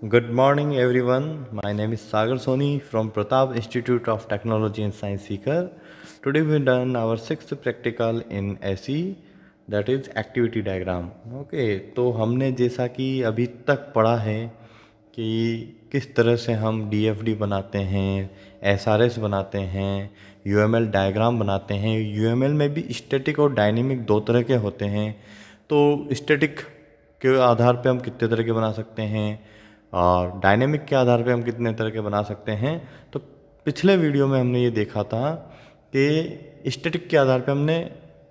Good morning, everyone. My name is Sagar Soni from Pratap Institute of Technology and Science Seeker. Today we done our sixth practical in SE, that is activity diagram. Okay, तो हमने जैसा कि अभी तक पढ़ा है कि किस तरह से हम DFD बनाते हैं, SRS बनाते हैं, UML डायग्राम बनाते हैं. UML में भी स्टैटिक और डायनेमिक दो तरह के होते हैं. तो स्टैटिक के आधार पे हम कितने तरह के बना सकते हैं और डायनेमिक के आधार पे हम कितने तरह के बना सकते हैं. तो पिछले वीडियो में हमने ये देखा था कि स्टैटिक के आधार पे हमने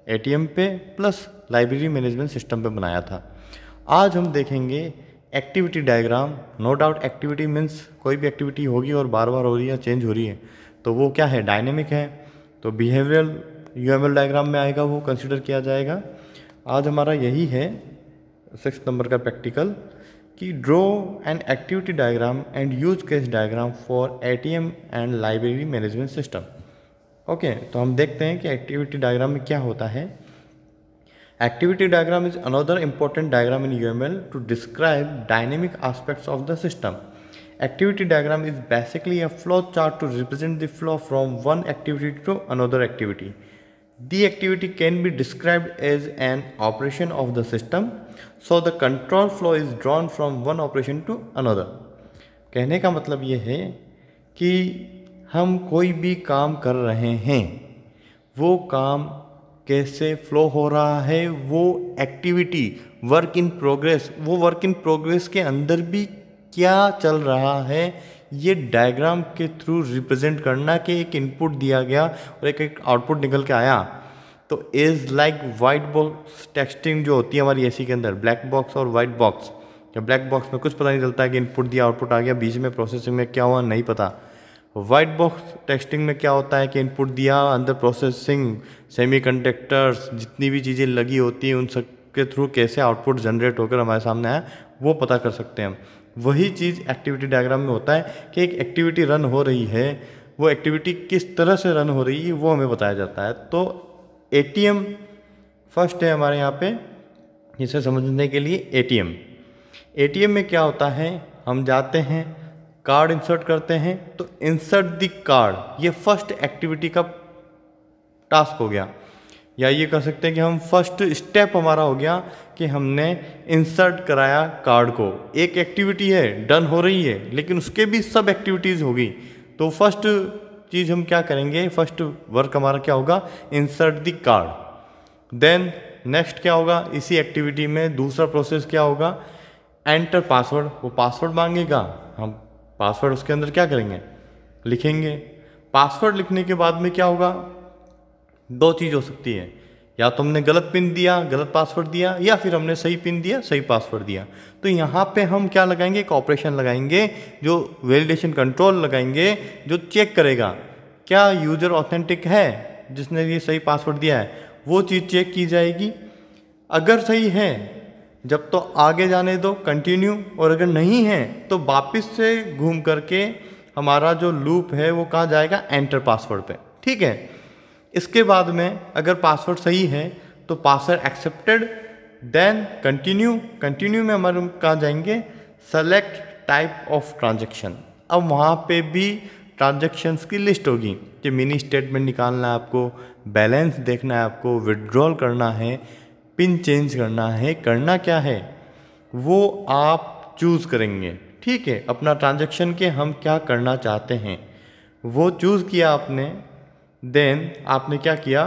ATM पे प्लस लाइब्रेरी मैनेजमेंट सिस्टम पे बनाया था. आज हम देखेंगे activity diagram. No doubt activity means कोई भी एक्टिविटी होगी और बार बार हो रही है, चेंज हो रही है, तो वो क्या है, डायनेमिक है. तो बिहेवियरल UML डायग्राम में आएगा, वो कंसिडर किया जाएगा. आज हमारा यही है 6 नंबर का प्रैक्टिकल कि draw an activity diagram and use case diagram for ATM and library management system. Okay, तो हम देखते हैं कि एक्टिविटी डायग्राम में क्या होता है. Activity diagram is another important diagram in UML to describe dynamic aspects of the system. Activity diagram is basically a flow chart to represent the flow from one activity to another activity. The activity can be described as an operation of the system, so the control flow is drawn from one operation to another. कहने का मतलब ये है कि हम कोई भी काम कर रहे हैं, वो काम कैसे फ्लो हो रहा है, वो एक्टिविटी वर्क इन प्रोग्रेस, वो वर्क इन प्रोग्रेस के अंदर भी क्या चल रहा है, ये डायग्राम के थ्रू रिप्रेजेंट करना कि एक इनपुट दिया गया और एक आउटपुट निकल के आया. तो is like white box texting जो होती है हमारी एसी के अंदर, ब्लैक बॉक्स और वाइट बॉक्स. या ब्लैक बॉक्स में कुछ पता नहीं चलता है कि इनपुट दिया आउटपुट आ गया, बीच में प्रोसेसिंग में क्या हुआ नहीं पता. वाइट बॉक्स टेक्सटिंग में क्या होता है कि इनपुट दिया, अंदर प्रोसेसिंग, सेमीकंडक्टर्स, जितनी भी चीज़ें लगी होती हैं उन सब के थ्रू कैसे आउटपुट जनरेट होकर हमारे सामने आया वो पता कर सकते हैं हम. वही चीज़ एक्टिविटी डायग्राम में होता है कि एक एक्टिविटी रन हो रही है, वो एक्टिविटी किस तरह से रन हो रही है वो हमें बताया जाता है. तो ATM फर्स्ट है हमारे यहाँ पे, इसे समझने के लिए ATM में क्या होता है, हम जाते हैं कार्ड इंसर्ट करते हैं. तो इंसर्ट द कार्ड, ये फर्स्ट एक्टिविटी का टास्क हो गया, या ये कह सकते हैं कि हम फर्स्ट स्टेप हमारा हो गया कि हमने इंसर्ट कराया कार्ड को. एक एक्टिविटी है डन हो रही है, लेकिन उसके भी सब एक्टिविटीज़ होगी. तो फर्स्ट चीज़ हम क्या करेंगे, फर्स्ट वर्क हमारा क्या होगा, insert the card. Then next क्या होगा, इसी एक्टिविटी में दूसरा प्रोसेस क्या होगा, एंटर पासवर्ड. वो पासवर्ड मांगेगा, हम पासवर्ड उसके अंदर क्या करेंगे, लिखेंगे. पासवर्ड लिखने के बाद में क्या होगा, दो चीज़ हो सकती है, या तो हमने गलत पिन दिया, गलत पासवर्ड दिया, या फिर हमने सही पिन दिया, सही पासवर्ड दिया. तो यहाँ पे हम क्या लगाएंगे, एक ऑपरेशन लगाएंगे जो वैलिडेशन कंट्रोल लगाएंगे, जो चेक करेगा क्या यूज़र ऑथेंटिक है, जिसने ये सही पासवर्ड दिया है, वो चीज़ चेक की जाएगी. अगर सही है जब तो आगे जाने दो, कंटिन्यू, और अगर नहीं है तो वापस से घूम करके हमारा जो लूप है वो कहाँ जाएगा, एंटर पासवर्ड पे. ठीक है. इसके बाद में अगर पासवर्ड सही है तो पासवर्ड एक्सेप्टेड, देन कंटिन्यू में हमारे कहाँ जाएंगे, सेलेक्ट टाइप ऑफ ट्रांजैक्शन. अब वहाँ पे भी ट्रांजैक्शंस की लिस्ट होगी कि मिनी स्टेटमेंट निकालना है आपको, बैलेंस देखना है आपको, विड्रॉल करना है, पिन चेंज करना है, करना क्या है वो आप चूज़ करेंगे. ठीक है, अपना ट्रांजैक्शन के हम क्या करना चाहते हैं वो चूज़ किया आपने. देन आपने क्या किया,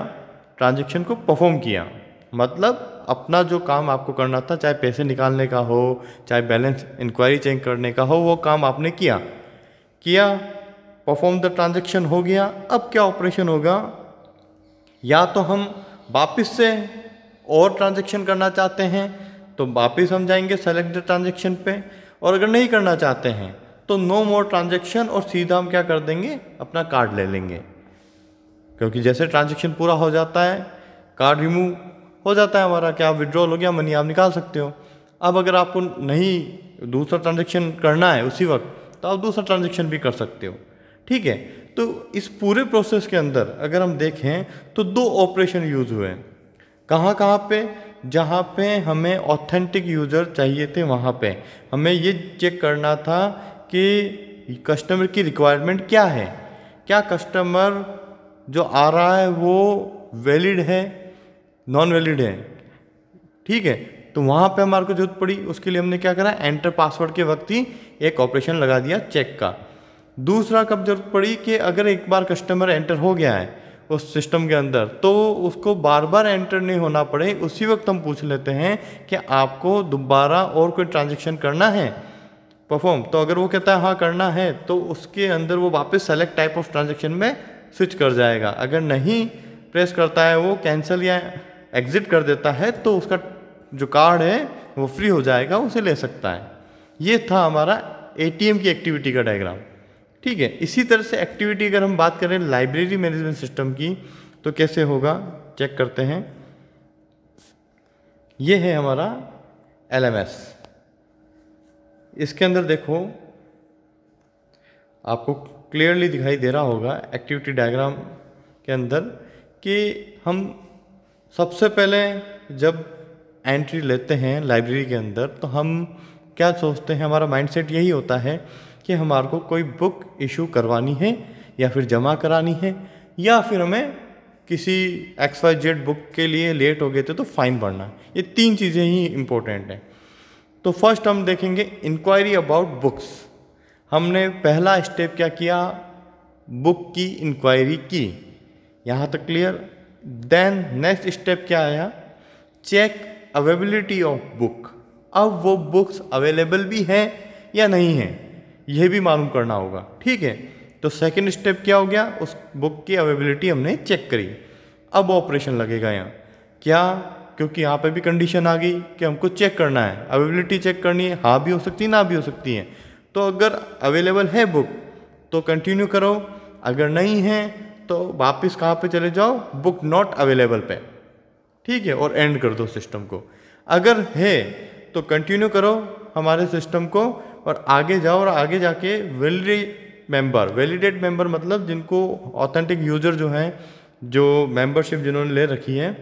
ट्रांजैक्शन को परफॉर्म किया. मतलब अपना जो काम आपको करना था, चाहे पैसे निकालने का हो, चाहे बैलेंस इंक्वायरी चेक करने का हो, वो काम आपने किया, परफॉर्म द ट्रांजैक्शन हो गया. अब क्या ऑपरेशन होगा, या तो हम वापस से और ट्रांजैक्शन करना चाहते हैं तो वापस हम जाएंगे सेलेक्ट द ट्रांजैक्शन पे, और अगर नहीं करना चाहते हैं तो नो मोर ट्रांजैक्शन, और सीधा हम क्या कर देंगे, अपना कार्ड ले लेंगे. क्योंकि जैसे ट्रांजैक्शन पूरा हो जाता है, कार्ड रिमूव हो जाता है हमारा, क्या विड्रॉल हो गया, मनी आप निकाल सकते हो. अब अगर आपको नहीं दूसरा ट्रांजैक्शन करना है उसी वक्त, तो आप दूसरा ट्रांजैक्शन भी कर सकते हो. ठीक है. तो इस पूरे प्रोसेस के अंदर अगर हम देखें तो दो ऑपरेशन यूज़ हुए हैं. कहाँ पे, जहाँ पे हमें ऑथेंटिक यूज़र चाहिए थे वहाँ पे हमें ये चेक करना था कि कस्टमर की रिक्वायरमेंट क्या है, क्या कस्टमर जो आ रहा है वो वैलिड है, नॉन वैलिड है। ठीक है, तो वहाँ पे हमारे को जरूरत पड़ी, उसके लिए हमने क्या करा, एंटर पासवर्ड के वक्त ही एक ऑपरेशन लगा दिया चेक का। दूसरा कब जरूरत पड़ी कि अगर एक बार कस्टमर एंटर हो गया है उस सिस्टम के अंदर तो उसको बार बार एंटर नहीं होना पड़े, उसी वक्त हम पूछ लेते हैं कि आपको दोबारा और कोई ट्रांजेक्शन करना है परफॉर्म। तो अगर वो कहता है हाँ करना है तो उसके अंदर वो वापस सेलेक्ट टाइप ऑफ ट्रांजेक्शन में स्विच कर जाएगा। अगर नहीं प्रेस करता है, वो कैंसिल या एग्जिट कर देता है, तो उसका जो कार्ड है वो फ्री हो जाएगा, उसे ले सकता है। ये था हमारा एटीएम की एक्टिविटी का डायग्राम। ठीक है, इसी तरह से एक्टिविटी अगर हम बात करें लाइब्रेरी मैनेजमेंट सिस्टम की तो कैसे होगा चेक करते हैं। ये है हमारा LMS। इसके अंदर देखो आपको क्लियरली दिखाई दे रहा होगा एक्टिविटी डायग्राम के अंदर कि हम सबसे पहले जब एंट्री लेते हैं लाइब्रेरी के अंदर तो हम क्या सोचते हैं, हमारा माइंडसेट यही होता है कि हमारे को कोई बुक इशू करवानी है या फिर जमा करानी है या फिर हमें किसी XYZ बुक के लिए लेट हो गए थे तो फाइन भरना। ये तीन चीज़ें ही इम्पोर्टेंट हैं। तो फर्स्ट हम देखेंगे इंक्वायरी अबाउट बुक्स। हमने पहला स्टेप क्या किया, बुक की इंक्वायरी की, यहाँ तक क्लियर। देन नेक्स्ट स्टेप क्या आया, चेक अवेलेबिलिटी ऑफ बुक। अब वो बुक्स अवेलेबल भी है या नहीं है यह भी मालूम करना होगा। ठीक है, तो सेकंड स्टेप क्या हो गया, उस बुक की अवेलेबिलिटी हमने चेक करी। अब ऑपरेशन लगेगा यहाँ क्या, क्योंकि यहाँ पे भी कंडीशन आ गई कि हमको चेक करना है, अवेलेबिलिटी चेक करनी है, हाँ भी हो सकती है ना भी हो सकती है। तो अगर अवेलेबल है बुक तो कंटिन्यू करो, अगर नहीं है तो वापस कहाँ पे चले जाओ, बुक नॉट अवेलेबल पे। ठीक है, और एंड कर दो सिस्टम को। अगर है तो कंटिन्यू करो हमारे सिस्टम को और आगे जाओ, और आगे जाके वैलिडेट मेंबर मतलब जिनको ऑथेंटिक यूजर जो हैं, जो मेंबरशिप जिन्होंने ले रखी है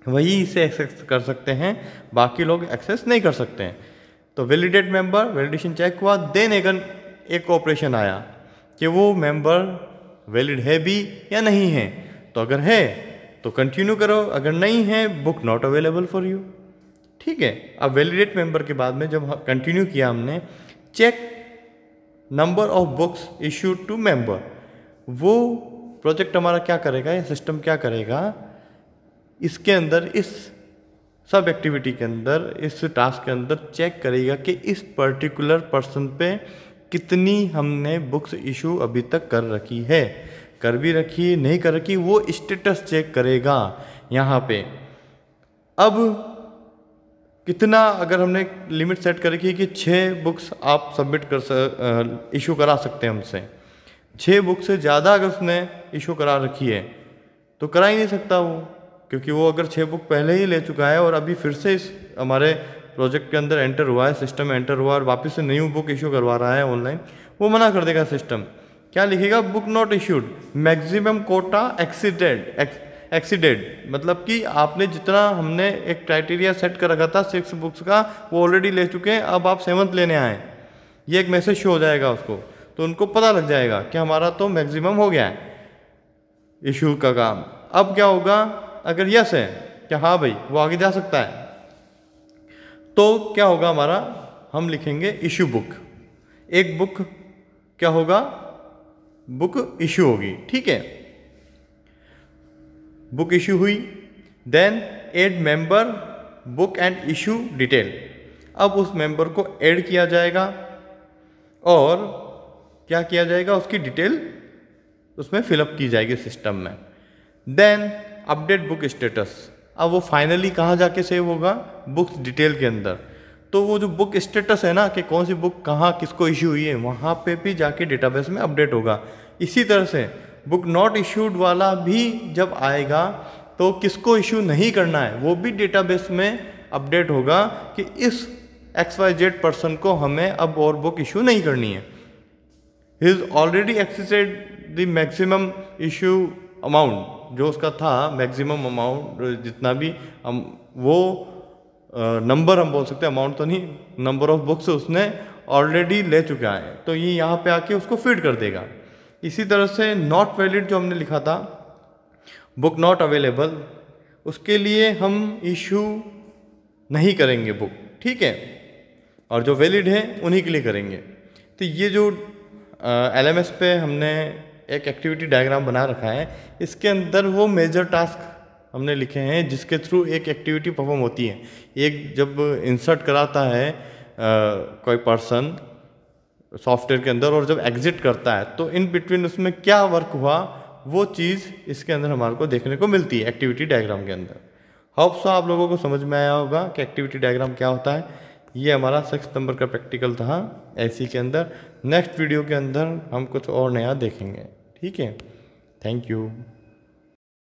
वही इसे एक्सेस कर सकते हैं, बाकी लोग एक्सेस नहीं कर सकते हैं। तो वैलिडेट मेंबर, वैलिडेशन चेक हुआ, देन एक ऑपरेशन आया कि वो मेंबर वैलिड है भी या नहीं है। तो अगर है तो कंटिन्यू करो, अगर नहीं है book not available for you. ठीक है, अब वैलिडेट मेंबर के बाद में जब कंटिन्यू किया हमने, check number of books issued to member. वो प्रोजेक्ट हमारा क्या करेगा, ये सिस्टम क्या करेगा, इसके अंदर इस सब एक्टिविटी के अंदर, इस टास्क के अंदर चेक करेगा कि इस पर्टिकुलर पर्सन पे कितनी हमने बुक्स इशू अभी तक कर रखी है, कर भी रखी नहीं कर रखी, वो स्टेटस चेक करेगा यहाँ पे। अब कितना, अगर हमने लिमिट सेट कर रखी है कि 6 बुक्स आप सबमिट इशू करा सकते हैं हमसे, 6 बुक से ज़्यादा अगर उसने इशू करा रखी है तो करा ही नहीं सकता वो, क्योंकि वो अगर 6 बुक पहले ही ले चुका है और अभी फिर से इस हमारे प्रोजेक्ट के अंदर एंटर हुआ है, सिस्टम में एंटर हुआ और वापस से न्यू बुक इशू करवा रहा है ऑनलाइन, वो मना कर देगा सिस्टम। क्या लिखेगा, book not issued, maximum quota exceeded, मतलब कि आपने जितना हमने एक क्राइटेरिया सेट कर रखा था 6 बुक्स का, वो ऑलरेडी ले चुके हैं, अब आप 7th लेने आए, ये एक मैसेज शो हो जाएगा उसको, तो उनको पता लग जाएगा कि हमारा तो मैक्सिमम हो गया है इशू का काम। अब क्या होगा, अगर यस है कि हाँ भाई वो आगे जा सकता है, तो क्या होगा हमारा, हम लिखेंगे इशू बुक। एक बुक क्या होगा, बुक इशू होगी। ठीक है, बुक इशू हुई, then add member book and issue detail. अब उस मेंबर को ऐड किया जाएगा और क्या किया जाएगा, उसकी डिटेल उसमें फिलअप की जाएगी सिस्टम में। देन अपडेट बुक स्टेटस, अब वो फाइनली कहाँ जाके सेव होगा, बुक्स डिटेल के अंदर। तो वो जो बुक स्टेटस है ना कि कौन सी बुक कहाँ किसको इशू हुई है, वहाँ पे भी जाके डेटाबेस में अपडेट होगा। इसी तरह से बुक नॉट इशूड वाला भी जब आएगा तो किसको इशू नहीं करना है वो भी डेटाबेस में अपडेट होगा कि इस XYZ पर्सन को हमें अब और बुक इशू नहीं करनी है, he is already exceeded the maximum issue amount, जो उसका था मैक्सिमम अमाउंट जितना भी वो नंबर हम बोल सकते हैं, अमाउंट तो नहीं, नंबर ऑफ बुक्स उसने ऑलरेडी ले चुका है, तो ये यहाँ पे आके उसको फीड कर देगा। इसी तरह से नॉट वैलिड जो हमने लिखा था, बुक नॉट अवेलेबल, उसके लिए हम इशू नहीं करेंगे बुक, ठीक है, और जो वैलिड है उन्हीं के लिए करेंगे। तो ये जो LMS पे हमने एक एक्टिविटी डायग्राम बना रखा है, इसके अंदर वो मेजर टास्क हमने लिखे हैं जिसके थ्रू एक एक्टिविटी परफॉर्म होती है। एक जब इंसर्ट कराता है कोई पर्सन सॉफ्टवेयर के अंदर और जब एग्जिट करता है तो इन बिटवीन उसमें क्या वर्क हुआ, वो चीज़ इसके अंदर हमारे को देखने को मिलती है एक्टिविटी डायग्राम के अंदर। होप सो आप लोगों को समझ में आया होगा कि एक्टिविटी डायग्राम क्या होता है। ये हमारा 6 नंबर का प्रैक्टिकल था ऐसी के अंदर। नेक्स्ट वीडियो के अंदर हम कुछ और नया देखेंगे, ठीक है। Thank you.